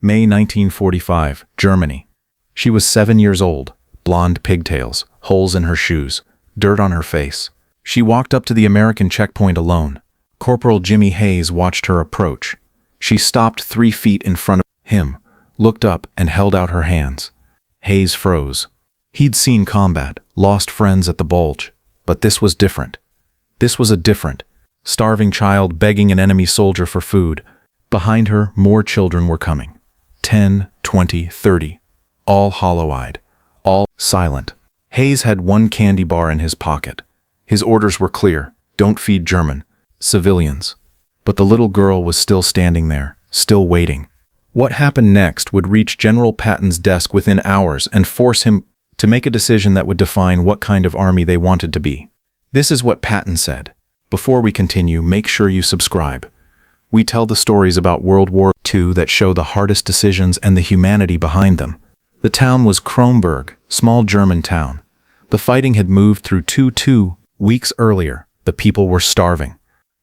May 1945, Germany. She was 7 years old, blonde pigtails, holes in her shoes, dirt on her face. She walked up to the American checkpoint alone. Corporal Jimmy Hayes watched her approach. She stopped 3 feet in front of him, looked up and held out her hands. Hayes froze. He'd seen combat, lost friends at the bulge, but this was different. This was a different, starving child begging an enemy soldier for food. Behind her, more children were coming. 10, 20, 30, all hollow-eyed, all silent. Hayes had one candy bar in his pocket. His orders were clear: don't feed German civilians. But the little girl was still standing there, still waiting. What happened next would reach General Patton's desk within hours and force him to make a decision that would define what kind of army they wanted to be. This is what Patton said. Before we continue, make sure you subscribe. We tell the stories about World War II that show the hardest decisions and the humanity behind them. The town was Kronberg, small German town. The fighting had moved through 2 weeks earlier. The people were starving.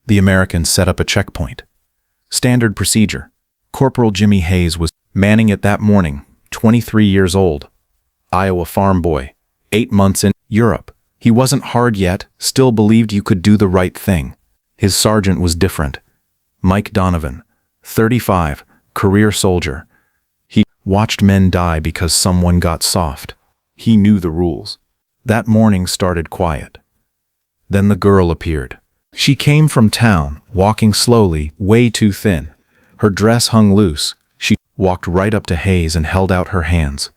The Americans set up a checkpoint. Standard procedure. Corporal Jimmy Hayes was manning it that morning, 23 years old. Iowa farm boy, 8 months in Europe. He wasn't hard yet, still believed you could do the right thing. His sergeant was different. Mike Donovan, 35, career soldier. He watched men die because someone got soft. He knew the rules. That morning started quiet. Then the girl appeared. She came from town, walking slowly, way too thin. Her dress hung loose. She walked right up to Hayes and held out her hands.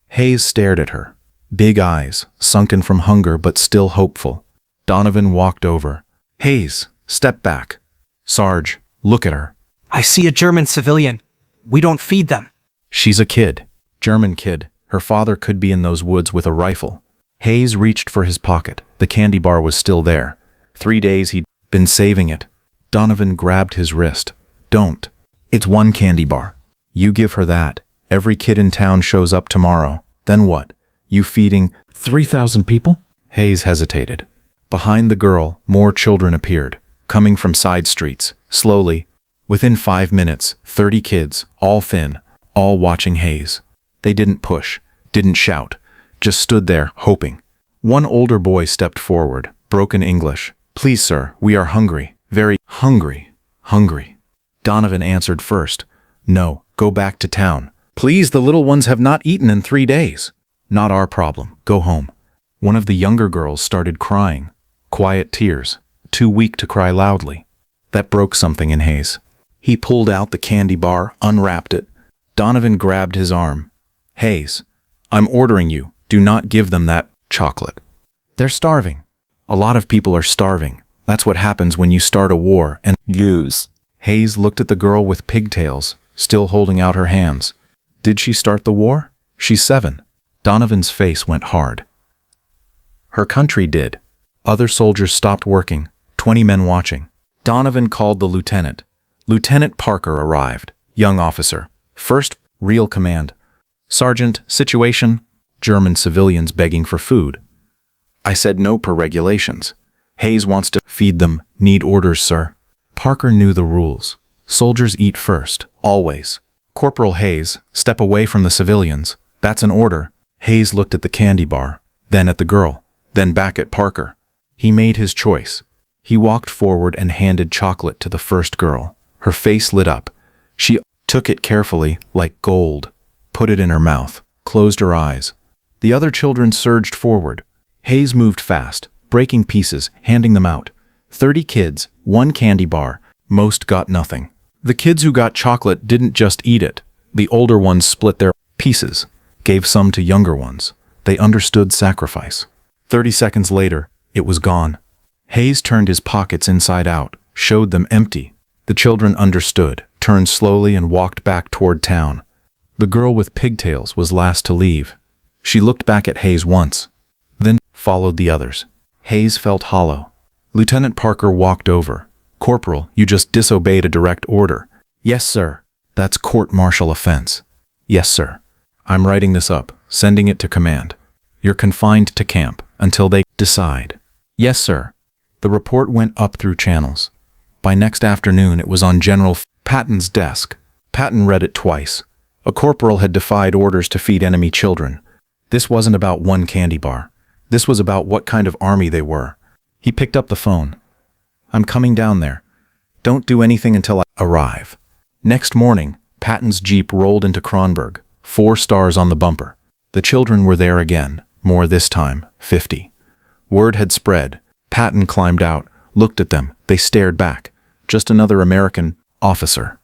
Hayes stared at her. Big eyes, sunken from hunger but still hopeful. Donovan walked over. Hayes, step back. Sarge, look at her. I see a German civilian. We don't feed them. She's a kid. German kid. Her father could be in those woods with a rifle. Hayes reached for his pocket. The candy bar was still there. 3 days he'd been saving it. Donovan grabbed his wrist. Don't. It's one candy bar. You give her that. Every kid in town shows up tomorrow. Then what? You feeding 3,000 people? Hayes hesitated. Behind the girl, more children appeared, coming from side streets, slowly. Within 5 minutes, 30 kids, all thin, all watching Hayes. They didn't push, didn't shout, just stood there, hoping. One older boy stepped forward, broken English. Please, sir, we are hungry, very hungry, hungry. Donovan answered first. No, go back to town. Please, the little ones have not eaten in 3 days. Not our problem, go home. One of the younger girls started crying. Quiet tears, too weak to cry loudly. That broke something in Hayes. He pulled out the candy bar, unwrapped it. Donovan grabbed his arm. Hayes, I'm ordering you, do not give them that chocolate. They're starving. A lot of people are starving. That's what happens when you start a war and lose. Hayes looked at the girl with pigtails, still holding out her hands. Did she start the war? She's 7. Donovan's face went hard. Her country did. Other soldiers stopped working, 20 men watching. Donovan called the lieutenant. Lieutenant Parker arrived, young officer. First, real command. Sergeant, situation, German civilians begging for food. I said no per regulations. Hayes wants to feed them, need orders, sir. Parker knew the rules. Soldiers eat first, always. Corporal Hayes, step away from the civilians. That's an order. Hayes looked at the candy bar, then at the girl, then back at Parker. He made his choice. He walked forward and handed chocolate to the first girl. Her face lit up. She took it carefully, like gold, put it in her mouth, closed her eyes. The other children surged forward. Hayes moved fast, breaking pieces, handing them out. 30 kids, 1 candy bar. Most got nothing. The kids who got chocolate didn't just eat it. The older ones split their pieces, gave some to younger ones. They understood sacrifice. 30 seconds later, it was gone. Hayes turned his pockets inside out, showed them empty. The children understood, turned slowly and walked back toward town. The girl with pigtails was last to leave. She looked back at Hayes once, then followed the others. Hayes felt hollow. Lieutenant Parker walked over. Corporal, you just disobeyed a direct order. Yes, sir. That's court-martial offense. Yes, sir. I'm writing this up, sending it to command. You're confined to camp until they decide. Yes, sir. The report went up through channels. By next afternoon, it was on General Patton's desk. Patton read it twice. A corporal had defied orders to feed enemy children. This wasn't about one candy bar. This was about what kind of army they were. He picked up the phone. "I'm coming down there. Don't do anything until I arrive." Next morning, Patton's Jeep rolled into Kronberg, 4 stars on the bumper. The children were there again, more this time, 50. Word had spread. Patton climbed out, looked at them. They stared back. Just another American officer.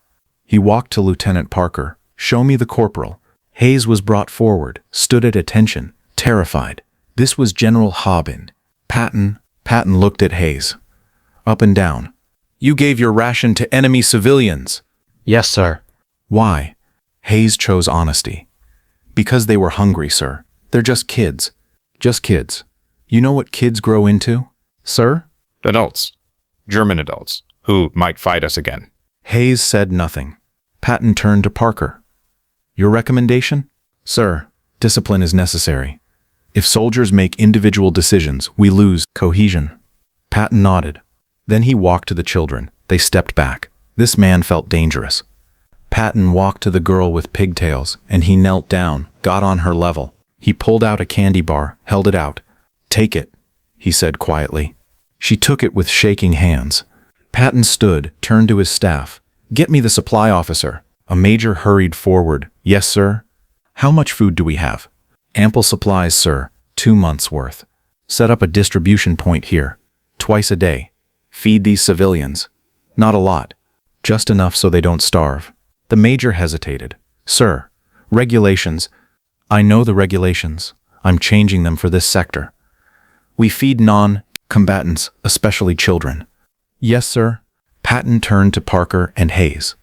He walked to Lieutenant Parker. "Show me the corporal." Hayes was brought forward, stood at attention, terrified. This was General Patton. Patton looked at Hayes. Up and down. "You gave your ration to enemy civilians." Yes, sir. "Why?" Hayes chose honesty. "Because they were hungry, sir. They're just kids. Just kids. You know what kids grow into, sir?" Adults. German adults, who might fight us again. Hayes said nothing. Patton turned to Parker. "Your recommendation?" "Sir, discipline is necessary. If soldiers make individual decisions, we lose cohesion." Patton nodded. Then he walked to the children. They stepped back. This man felt dangerous. Patton walked to the girl with pigtails, and he knelt down, got on her level. He pulled out a candy bar, held it out. "Take it," he said quietly. She took it with shaking hands. Patton stood, turned to his staff. "Get me the supply officer." A major hurried forward. "Yes, sir." "How much food do we have?" "Ample supplies, sir. 2 months' worth. Set up a distribution point here. Twice a day. Feed these civilians. Not a lot. Just enough so they don't starve." The major hesitated. "Sir, regulations." "I know the regulations. I'm changing them for this sector. We feed non-combatants, especially children." "Yes, sir." Patton turned to Parker and Hayes.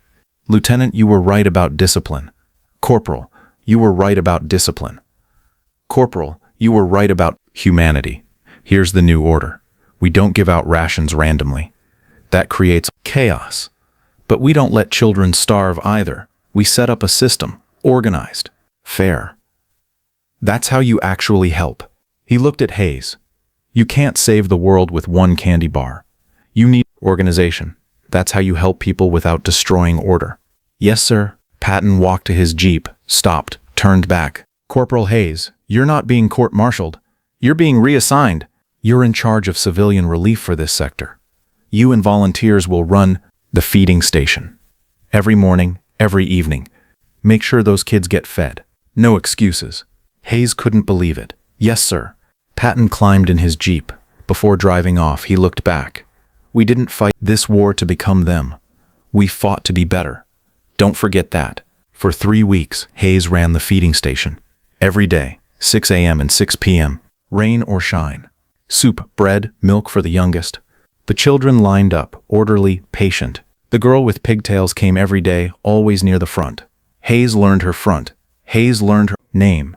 "Lieutenant, you were right about discipline. Corporal, you were right about discipline. Corporal, you were right about humanity. Here's the new order. We don't give out rations randomly. That creates chaos. But we don't let children starve either. We set up a system, organized, fair. That's how you actually help." He looked at Hayes. "You can't save the world with one candy bar. You need organization. That's how you help people without destroying order." "Yes, sir." Patton walked to his Jeep, stopped, turned back. "Corporal Hayes, you're not being court-martialed. You're being reassigned. You're in charge of civilian relief for this sector. You and volunteers will run the feeding station. Every morning, every evening. Make sure those kids get fed. No excuses." Hayes couldn't believe it. "Yes, sir." Patton climbed in his Jeep. Before driving off, he looked back. "We didn't fight this war to become them. We fought to be better. Don't forget that." For 3 weeks, Hayes ran the feeding station. Every day, 6 a.m. and 6 p.m., rain or shine. Soup, bread, milk for the youngest. The children lined up, orderly, patient. The girl with pigtails came every day, always near the front. Hayes learned her front. Hayes learned her name.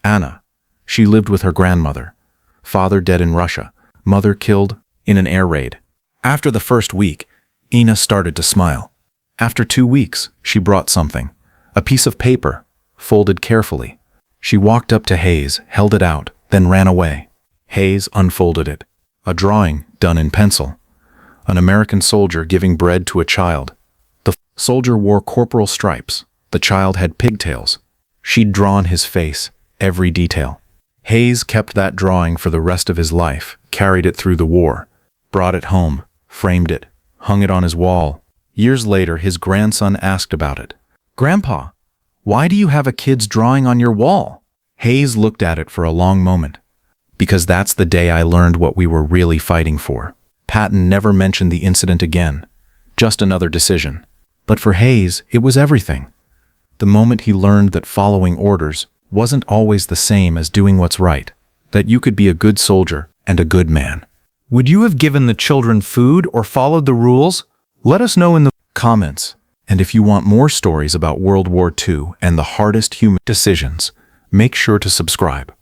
Anna. She lived with her grandmother. Father dead in Russia. Mother killed in an air raid. After the first week, Ina started to smile. After 2 weeks, she brought something. A piece of paper, folded carefully. She walked up to Hayes, held it out, then ran away. Hayes unfolded it. A drawing done in pencil. An American soldier giving bread to a child. The soldier wore corporal stripes. The child had pigtails. She'd drawn his face, every detail. Hayes kept that drawing for the rest of his life, carried it through the war, brought it home, framed it, hung it on his wall. Years later, his grandson asked about it. "Grandpa, why do you have a kid's drawing on your wall?" Hayes looked at it for a long moment. "Because that's the day I learned what we were really fighting for." Patton never mentioned the incident again. Just another decision. But for Hayes, it was everything. The moment he learned that following orders wasn't always the same as doing what's right, that you could be a good soldier and a good man. Would you have given the children food or followed the rules? Let us know in the comments. And if you want more stories about World War II and the hardest human decisions, make sure to subscribe.